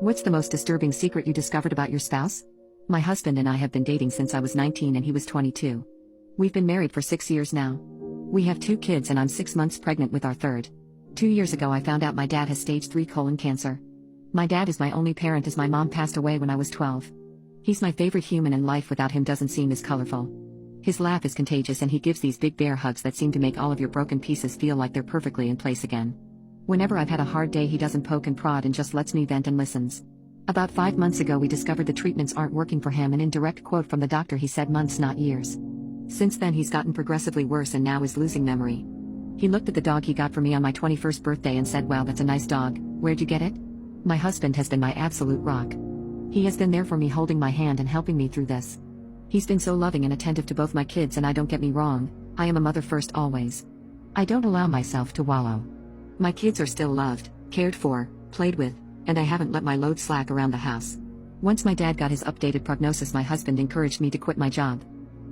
What's the most disturbing secret you discovered about your spouse? My husband and I have been dating since I was 19 and he was 22. We've been married for 6 years now. We have 2 kids and I'm 6 months pregnant with our third. 2 years ago I found out my dad has stage 3 colon cancer. My dad is my only parent as my mom passed away when I was 12. He's my favorite human and life without him doesn't seem as colorful. His laugh is contagious and he gives these big bear hugs that seem to make all of your broken pieces feel like they're perfectly in place again. Whenever I've had a hard day he doesn't poke and prod and just lets me vent and listens. About 5 months ago we discovered the treatments aren't working for him and in direct quote from the doctor he said months not years. Since then he's gotten progressively worse and now is losing memory. He looked at the dog he got for me on my 21st birthday and said, "Wow, that's a nice dog, where'd you get it?" My husband has been my absolute rock. He has been there for me, holding my hand and helping me through this. He's been so loving and attentive to both my kids, and I don't get me wrong, I am a mother first always. I don't allow myself to wallow. My kids are still loved, cared for, played with, and I haven't let my load slack around the house. Once my dad got his updated prognosis, my husband encouraged me to quit my job.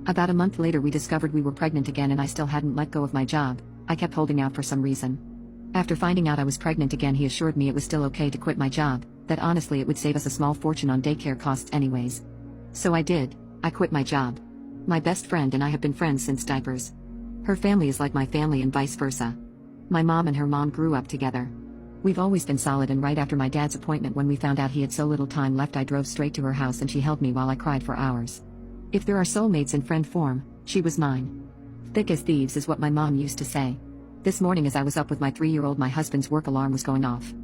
About a month later we discovered we were pregnant again and I still hadn't let go of my job. I kept holding out for some reason. After finding out I was pregnant again he assured me it was still okay to quit my job, that honestly it would save us a small fortune on daycare costs anyways. So I did, I quit my job. My best friend and I have been friends since diapers. Her family is like my family and vice versa. My mom and her mom grew up together. We've always been solid, and right after my dad's appointment when we found out he had so little time left I drove straight to her house and she held me while I cried for hours. If there are soulmates in friend form, she was mine. Thick as thieves is what my mom used to say. This morning as I was up with my 3-year-old my husband's work alarm was going off.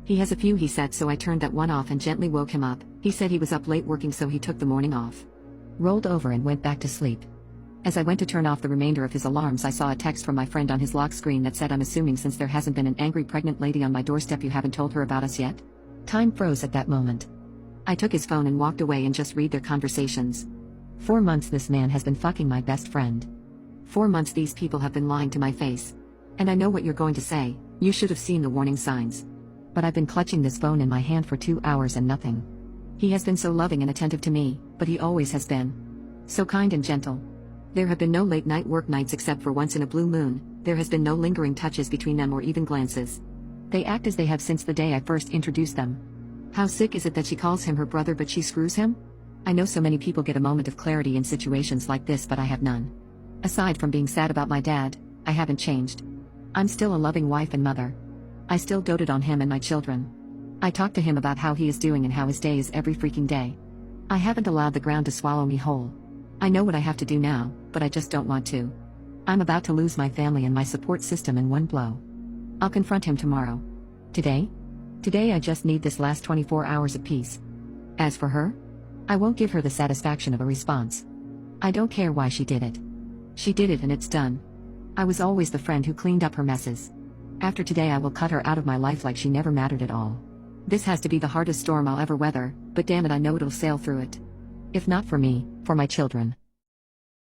He has a few he said, so I turned that one off and gently woke him up. He said he was up late working so he took the morning off. Rolled over and went back to sleep. As I went to turn off the remainder of his alarms I saw a text from my friend on his lock screen that said, "I'm assuming since there hasn't been an angry pregnant lady on my doorstep you haven't told her about us yet?" Time froze at that moment. I took his phone and walked away and just read their conversations. 4 months this man has been fucking my best friend. 4 months these people have been lying to my face. And I know what you're going to say, you should have seen the warning signs. But I've been clutching this phone in my hand for 2 hours and nothing. He has been so loving and attentive to me, but he always has been. So kind and gentle. There have been no late night work nights except for once in a blue moon. There has been no lingering touches between them or even glances. They act as they have since the day I first introduced them. How sick is it that she calls him her brother but she screws him? I know so many people get a moment of clarity in situations like this, but I have none. Aside from being sad about my dad, I haven't changed. I'm still a loving wife and mother. I still doted on him and my children. I talk to him about how he is doing and how his day is every freaking day. I haven't allowed the ground to swallow me whole. I know what I have to do now, but I just don't want to. I'm about to lose my family and my support system in one blow. I'll confront him tomorrow. Today? Today I just need this last 24 hours of peace. As for her? I won't give her the satisfaction of a response. I don't care why she did it. She did it and it's done. I was always the friend who cleaned up her messes. After today I will cut her out of my life like she never mattered at all. This has to be the hardest storm I'll ever weather, but damn it I know it'll sail through it. If not for me, for my children.